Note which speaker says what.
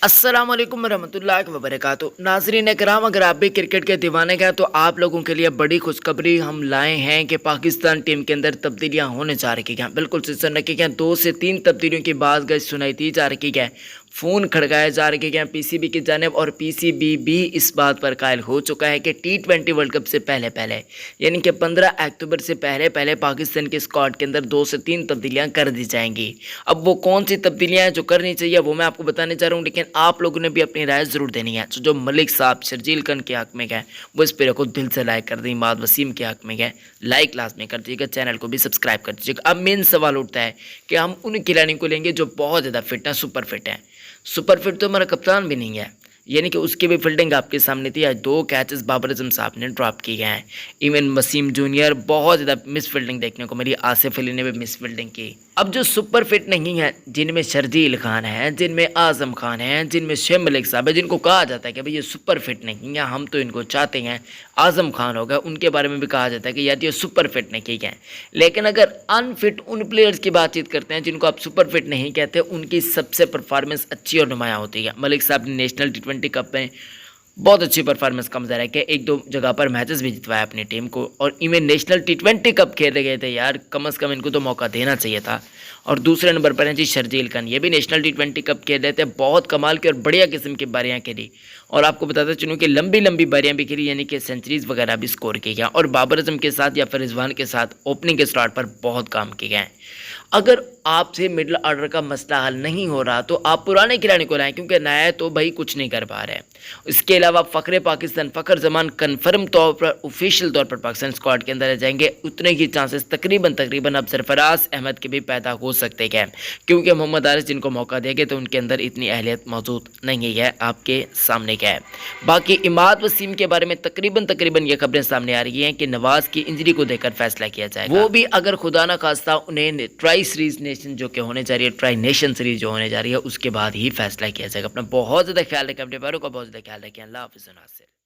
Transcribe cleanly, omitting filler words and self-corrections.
Speaker 1: अस्सलाम वालेकुम रहमतुल्लाहि वबरकातुहू। नाज़रीन कराम, अगर आप भी क्रिकेट के दीवाने हैं तो आप लोगों के लिए बड़ी खुशखबरी हम लाए हैं कि पाकिस्तान टीम के अंदर तब्दीलियां होने जा रही हैं। बिल्कुल सिलसिला रखी गया, 2 से 3 तब्दीलियों की बात गई सुनाई दी जा रही है। फ़ोन खड़काए जा रहे हैं पीसीबी की जानिब, और पीसीबी भी इस बात पर कायल हो चुका है कि T20 वर्ल्ड कप से पहले यानी कि 15 अक्टूबर से पहले पाकिस्तान के स्क्वाड के अंदर 2 से 3 तब्दीलियां कर दी जाएंगी। अब वो कौन सी तब्दीलियां हैं जो करनी चाहिए वो मैं आपको बताने जा रहा हूँ, लेकिन आप लोगों ने भी अपनी राय ज़रूर देनी है। तो जो मलिक साहब शर्जील खान के हक़ में गए वो इस वीडियो को दिल से लाइक कर दें। इमाद वसीम के हक़ में गए लाइक लाजमी कर दीजिएगा, चैनल को भी सब्सक्राइब कर दीजिएगा। अब मेन सवाल उठता है कि हम उन खिलाड़ियों को लेंगे जो बहुत ज़्यादा फिट हैं, सुपर फिट हैं। सुपर फिट तो हमारा कप्तान भी नहीं है, यानी कि उसकी भी फील्डिंग आपके सामने थी। आज 2 कैचेस बाबर आजम साहब ने ड्रॉप किए हैं। इवन वसीम जूनियर बहुत ज़्यादा मिस फील्डिंग देखने को मिली, आसिफ अली ने भी मिस फील्डिंग की। अब जो सुपर फिट नहीं है, जिनमें शर्जील खान है, जिनमें आज़म खान है, जिनमें शेख मलिक साहब है, जिनको कहा जाता है कि भाई ये सुपर फिट नहीं है, हम तो इनको चाहते हैं, आज़म खान हो गया, उनके बारे में भी कहा जाता है कि यार ये सुपर फिट नहीं है। लेकिन अगर अनफिट उन प्लेयर्स की बातचीत करते हैं जिनको आप सुपर फिट नहीं कहते, उनकी सबसे परफॉर्मेंस अच्छी और नुमायाँ होती है। मलिक साहब ने नेशनल T20 कप में बहुत अच्छी परफॉर्मेंस का मुजाहरा किया, 1-2 जगह पर मैचेस भी जितवाया अपनी टीम को, और इवन नेशनल T20 कप खेले गए थे। यार कम से कम इनको तो मौका देना चाहिए था। और दूसरे नंबर पर हैं जी शर्जील खान, ये भी नेशनल T20 कप खेल रहे थे, बहुत कमाल की और बढ़िया किस्म की बारियां खेली, और आपको बताता चलूँ कि लंबी बारियां भी खेली, यानी कि सेंचुरीज वगैरह भी स्कोर की गया, और बाबर आजम के साथ या फिर रिजवान के साथ ओपनिंग के स्टार्ट पर बहुत काम किए गए। अगर आपसे मिडिल ऑर्डर का मसला हल नहीं हो रहा तो आप पुराने खिलाड़ी को लाएं, क्योंकि नया तो भाई कुछ नहीं कर पा रहे हैं। इसके अलावा फ़खरे पाकिस्तान फ़खर जमान कन्फर्म तौर पर ऑफिशियल तौर पर पाकिस्तान स्क्वाड के अंदर आ जाएंगे। उतने ही चांसेस तकरीबन अब सरफराज अहमद के भी पैदा हो सकते हैं, क्योंकि मोहम्मद आरिस जिनको मौका देंगे तो उनके अंदर इतनी अहलियत मौजूद नहीं है। आपके सामने क्या है। बाकी इमाद वसीम के बारे में तकरीबन ये खबरें सामने आ रही हैं कि नवाज की इंजरी को देखकर फैसला किया जाएगा। वो भी अगर खुदा ना खास्ता उन्हें ट्राई सीरीज नेशन जो कि होने जा रही है, ट्राई नेशन सीरीज जो होने जा रही है, उसके बाद ही फैसला किया जाएगा। अपना बहुत ज़्यादा ख्याल रखें, अपने पैरों का बहुत ज़्यादा ख्याल रखें। अल्लाह हाफ़िज़।